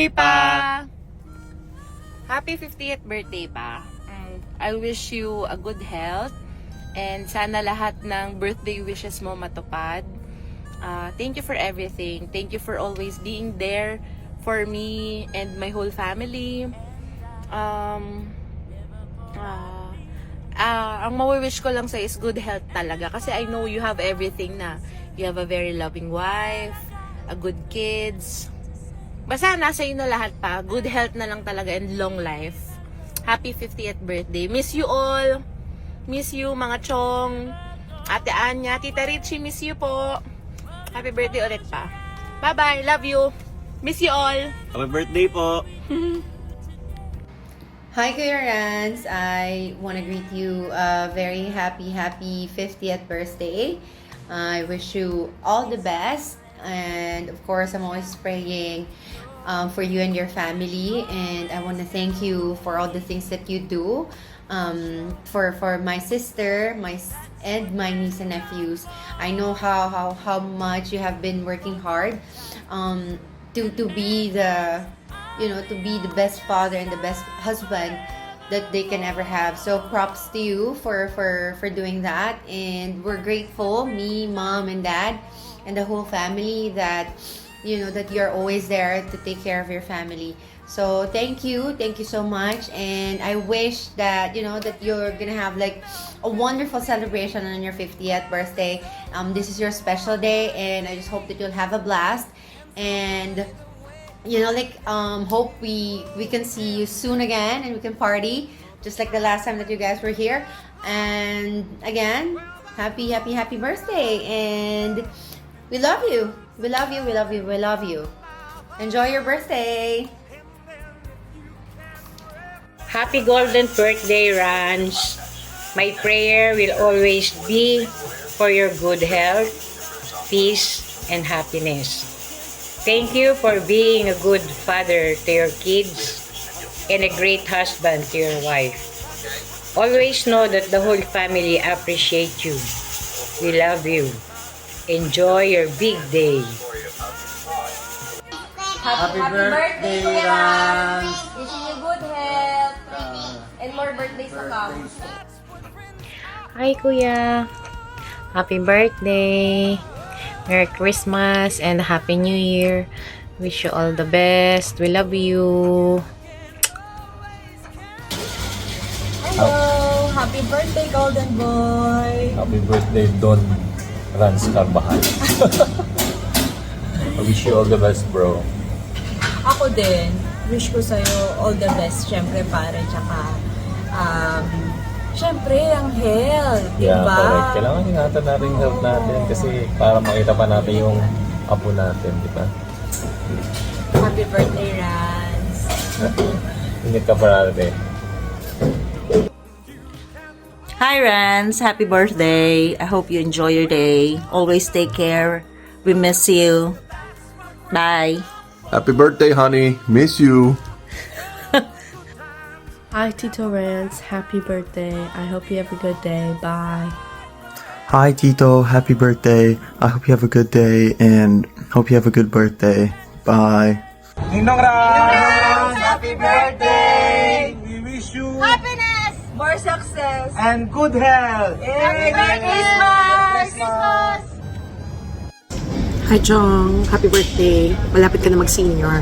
birthday pa! Happy 50th birthday pa. I wish you a good health and sana lahat ng birthday wishes mo matupad. Thank you for everything. Thank you for always being there for me and my whole family. Ang mawi-wish ko lang sa is good health talaga. Kasi I know you have everything na. You have a very loving wife, a good kids. Basta nasa iyo na lahat pa. Good health na lang talaga and long life. Happy 50th birthday. Miss you all. Miss you mga chong. Ate Anya, Tita Richie, miss you po. Happy birthday ulit pa. Bye-bye. Love you. Miss you all. Happy birthday po. Hi Kuya Rans, I want to greet you a very happy 50th birthday. I wish you all the best, and of course I'm always praying for you and your family, and I want to thank you for all the things that you do for my sister, and my niece and nephews. I know how much you have been working hard to be the best father and the best husband that they can ever have. So props to you for doing that, and we're grateful, me, mom, and dad, and the whole family, that that you're always there to take care of your family. So thank you so much, and I wish that that you're gonna have like a wonderful celebration on your 50th birthday. This is your special day, and I just hope that you'll have a blast, and hope we can see you soon again, and we can party just like the last time that you guys were here. And again, happy birthday, and we love you. We love you. Enjoy your birthday. Happy golden birthday, Ranch. My prayer will always be for your good health, peace, and happiness. Thank you for being a good father to your kids and a great husband to your wife. Always know that the whole family appreciate you. We love you. Enjoy your big day. Happy birthday, Rams! Wishing you good health and more birthdays to come. Hi, Kuya. Happy birthday. Merry Christmas and Happy New Year. Wish you all the best. We love you. Hello! Happy birthday, Golden Boy! Happy birthday, Don Rans Carvajal. I wish you all the best, bro. Ako din, wish ko sa'yo all the best. Siyempre, pare, tsaka siyempre, ang health, Yeah, diba? correct. Kailangan ingatan natin yung health natin kasi para makita pa natin yung apo natin, di ba? Happy birthday, Rans! Ingat ka parate. Hi Rans, happy birthday. I hope you enjoy your day. Always take care. We miss you. Bye. Happy birthday, honey. Miss you. Hi Tito Rance, happy birthday. I hope you have a good day. Bye. Hi, Tito. Happy birthday. I hope you have a good day and hope you have a good birthday. Bye. Ninong Rams! Happy birthday! We wish you Happiness! More success! and good health! Happy Merry Christmas! Hi Chong, happy birthday. Malapit ka na mag-senior.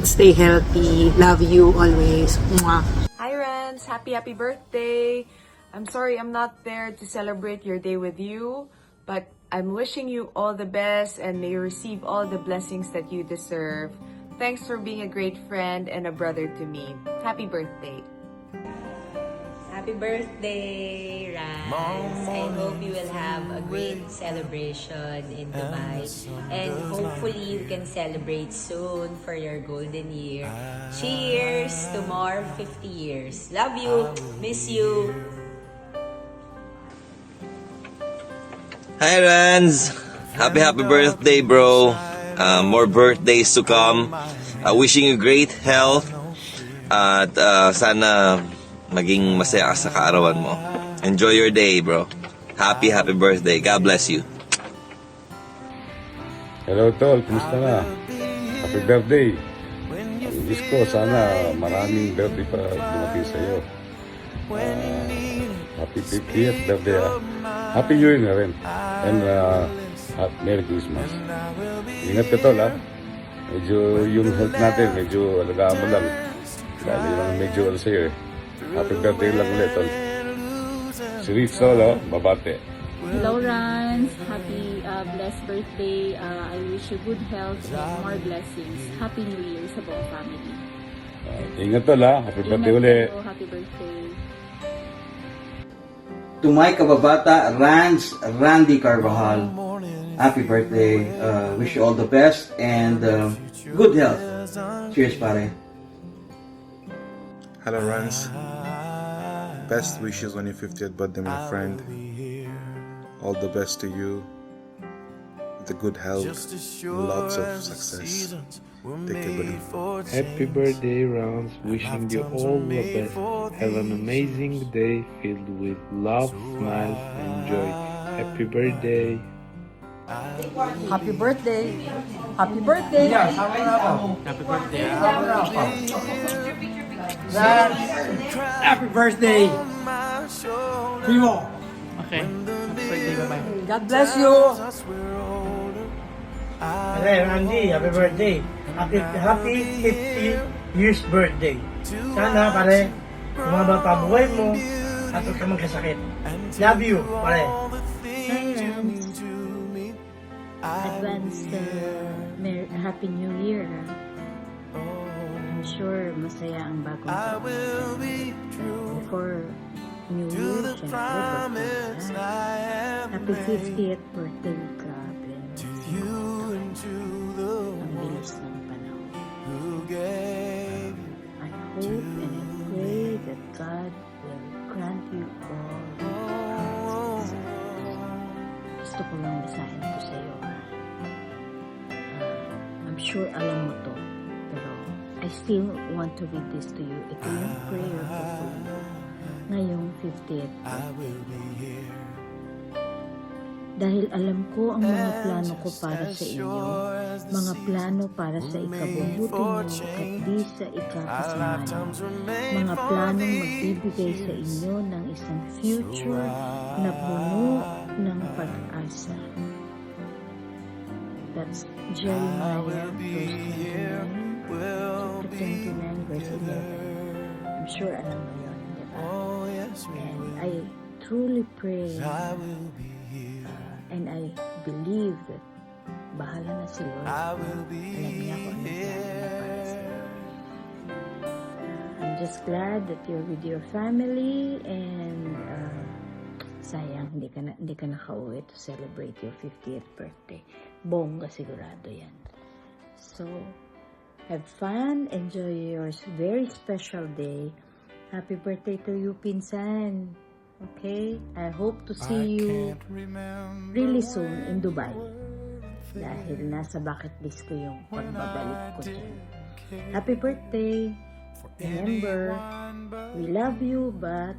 Stay healthy. Love you always. Mwah. Hi Rans, happy birthday. I'm sorry I'm not there to celebrate your day with you, but I'm wishing you all the best and may you receive all the blessings that you deserve. Thanks for being a great friend and a brother to me. Happy birthday. Happy birthday, Rans. I hope you will have a great celebration in Dubai. And hopefully you can celebrate soon for your golden year. Cheers to more 50 years. Love you. Miss you. Hi, Rans. Happy birthday, bro. More birthdays to come. Wishing you great health. At sana maging masaya ka sa kaarawan mo. Enjoy your day, bro. Happy birthday. God bless you. Hello, Tol. Kumusta na? Happy birthday. wish ko sana maraming birthday pa dumating sa iyo. Happy 50th birthday. Happy New Year na rin. And Merry Christmas. Ingat ka tol ha. Medyo yung health natin, medyo alagaan mo lang. Dahil lang medyo ano sa'yo eh. Happy birthday lang ulit tol. Si Rich Solo, babate. Hello, Rans. Happy blessed birthday. I wish you good health and more blessings. Happy New Year sa buong family. Ingat tol ha. Happy birthday ulit. Happy birthday. To my kababata, Randy Carvajal, happy birthday. Wish you all the best and good health. Cheers, pare. Hello, Rans. Best wishes on your 50th birthday, my friend. All the best to you. The good health, lots of success. Take care, buddy. Happy birthday, Rans. Wishing you all the best. Have an amazing day filled with love, smiles, and joy. Happy birthday. Happy birthday! Happy birthday! Happy birthday. Happy birthday! Primo! Okay. Happy birthday, bye-bye. God bless you! Randy, happy birthday. Happy 50 years birthday. Sana, pare, umaba pa buhay mo at huwag ka magkasakit. Love you, pare. Hi, Rans. Advance Happy New Year. I'm sure masaya ang bagong taon. Before New Year, syempre, happy 50th birthday, grabe. Ang bilis ng panahon. I hope and I pray that God will grant you all the desires. Gusto ko lang basahin ito sa iyo. I'm sure alam mo to, pero I still want to read this to you. Ito yung prayer ko po ngayong 50th birthday. Dahil alam ko ang mga plano ko para sa inyo, mga plano para sa ikabubuti mo at di sa ikakasama, mga planong magbibigay sa inyo ng isang future na puno ng pag-asa. That's Jeremiah chapter 29 verse 11. I'm sure alam mo yun, di ba? And I truly pray and I believe that bahala na si Lord. Alam niya kung ano para sa iyo. I'm just glad that you're with your family and sayang hindi ka nakauwi to celebrate your 50th birthday. Bongga sigurado yan. So, have fun, enjoy your very special day. Happy birthday to you, Pinsan. Okay? I hope to see you really soon in Dubai. Dahil nasa bucket list ko yung pagbabalik ko dyan. Happy birthday! Remember, we love you, but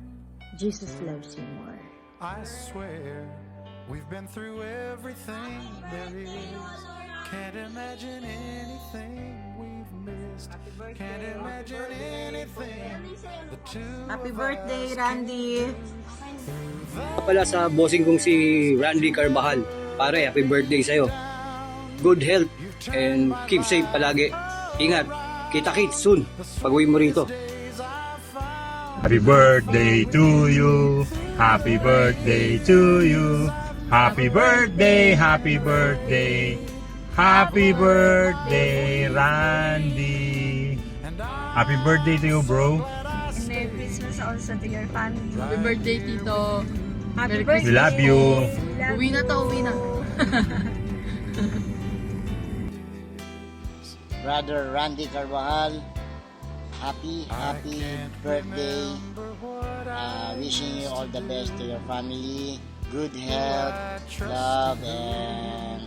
Jesus loves you more. I swear, we've been through everything there is. Can't imagine anything we've missed. Can't imagine anything. Happy birthday, Randy! Pala sa bossing kong si Randy Carvajal. Pare, happy birthday sa'yo. Good health and keep safe palagi. Ingat. Kita-kits soon pag-uwi mo rito. Happy birthday to you. Happy birthday to you. Happy birthday, happy birthday. Happy birthday, Randy. Happy birthday to you, bro. And Merry Christmas also to your family. Happy birthday, Tito. Happy We love you. Uwi na to, uwi na. Brother Randy Carvajal, happy birthday. Wishing you all the best to your family. Good health, love, and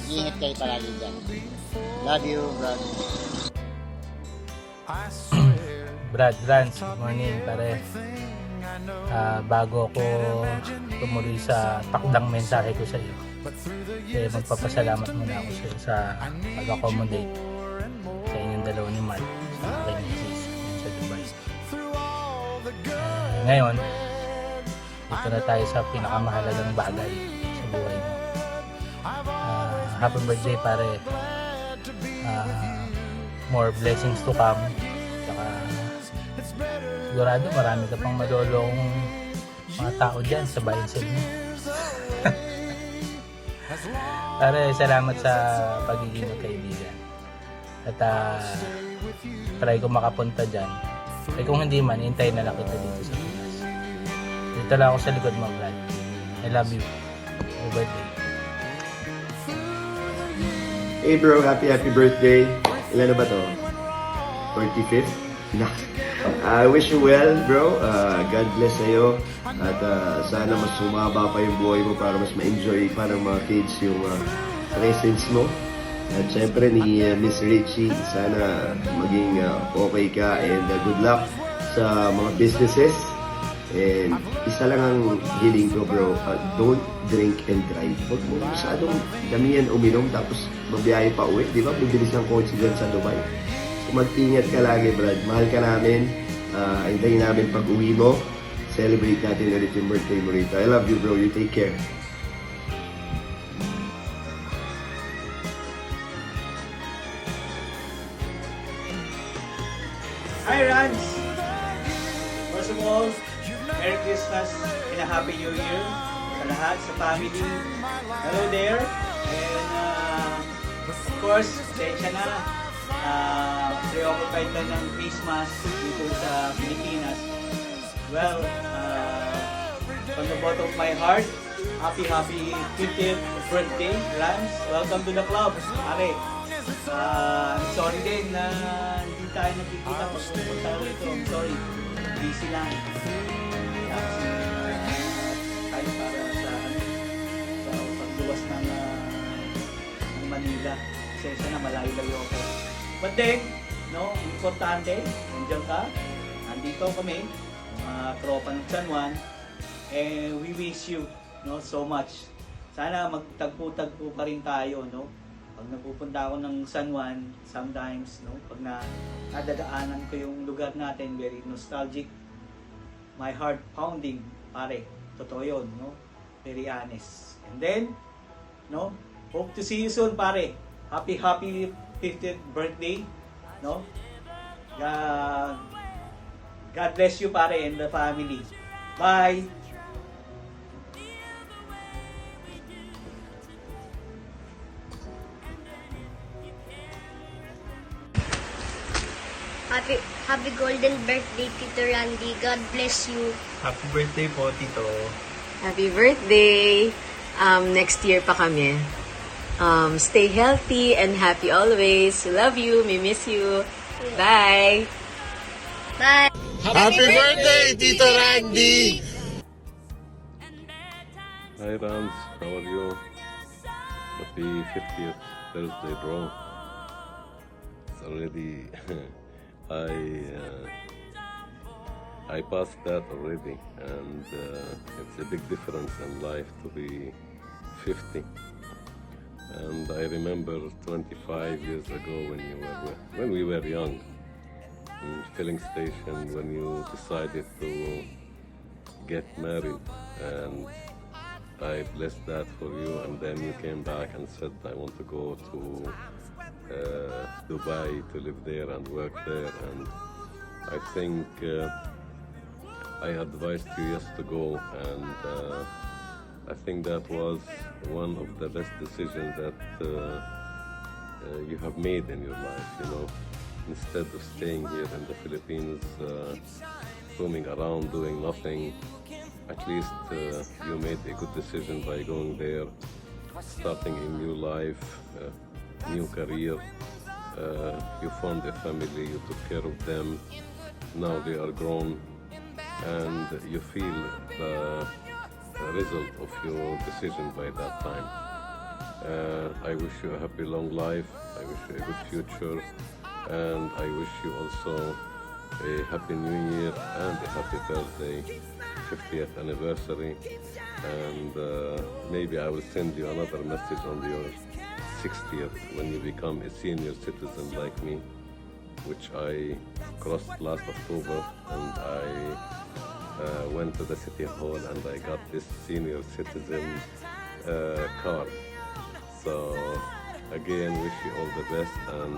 ingat kayo palagi dyan. Love you, brother. Brad Rans, good morning, pare. Bago ako tumuloy sa takdang mensahe ko sa iyo, magpapasalamat muna ako sa pag-accommodate sa inyong dalawa ni Mark sa aking misis sa Dubai. Ngayon, dito na tayo sa pinakamahalagang bagay sa buhay mo. Happy birthday pare. More blessings to come. Saka sigurado marami ka pang madolong mga tao dyan sa bayan sa inyo. Pare, salamat sa pagiging magkaibigan. At try ko makapunta dyan. Eh kung hindi man, hintayin na lang kita dito sa Pinas. Dito lang ako sa likod mo, Brad. I love you. Happy birthday. Hey bro, happy birthday. Ilan na ba to? 45th? Nah. I wish you well, bro. God bless sa'yo. At sana mas sumaba pa yung buhay mo para mas ma-enjoy pa ng mga kids yung presence mo. At syempre ni Miss Richie, sana maging okay ka and good luck sa mga businesses. And isa lang ang hiling ko, bro, don't drink and drive. Huwag mo masyadong damihan uminom tapos mabiyahe pa uwi. Di ba? Bibilis ng kotse dyan sa Dubai. So mag-ingat ka lagi, Brad. Mahal ka namin. Hintayin namin pag uwi mo. Celebrate natin ulit yung birthday mo rito. I love you, bro. You take care. Hi, Rans! First of all, Merry Christmas and a Happy New Year sa lahat, sa family. Hello there. And of course, sensya na. Preoccupied lang ng Christmas dito sa Pilipinas. Well, from the bottom of my heart, happy 50th birthday, Rans. Welcome to the club, pare. I'm sorry din na hindi tayo nagkikita pag pupunta rito. I'm sorry. Busy lang. Tayo para sa pagluwas ng Manila. Kasi na malayo-layo ako. But then, no, importante, nandiyan ka. Nandito kami, mga tropa ng San Juan. And we wish you, no, so much. Sana magtagpo-tagpo pa rin tayo, no. Pag napupunta ako ng San Juan, sometimes, no, pag nadadaanan ko yung lugar natin, very nostalgic. My heart pounding, pare. Totoo yun, no? Very honest. And then, no, hope to see you soon, pare. Happy 50th birthday, no? God bless you, pare, and the family. Bye! Happy golden birthday, Tito Randy. God bless you. Happy birthday po, Tito. Happy birthday! Next year pa kami. Stay healthy and happy always. Love you. We miss you. Bye! Bye! Happy birthday, Tito Randy! Hi Rans, how are you? Happy 50th birthday, bro. It's already... I passed that already, and it's a big difference in life to be 50. And I remember 25 years ago when we were young, in filling station, when you decided to get married, and I blessed that for you, and then you came back and said, I want to go to Dubai to live there and work there, and I think I advised you yes to go, and I think that was one of the best decisions that you have made in your life, you know. Instead of staying here in the Philippines, roaming around doing nothing, at least you made a good decision by going there, starting a new life, new career. You formed a family, you took care of them, now they are grown, and you feel the result of your decision by that time. I wish you a happy long life, I wish you a good future, and I wish you also a happy new year and a happy birthday, 50th anniversary, and maybe I will send you another message on your 60th when you become a senior citizen like me. which I crossed last October, and I went to the city hall and I got this senior citizen card. So again, wish you all the best, and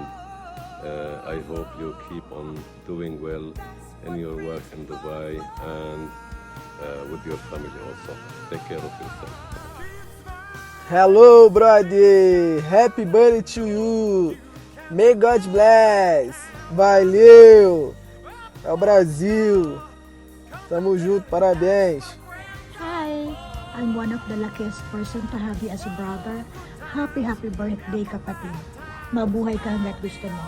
I hope you keep on doing well in your work in Dubai and with your family also. Take care of yourself. Hello, brother! Happy birthday to you! May God bless! Valeu! É o Brasil! Tamo junto, parabéns! Hi! I'm one of the luckiest person to have you as a brother. Happy birthday, kapatid! Mabuhay ka hanggat gusto mo.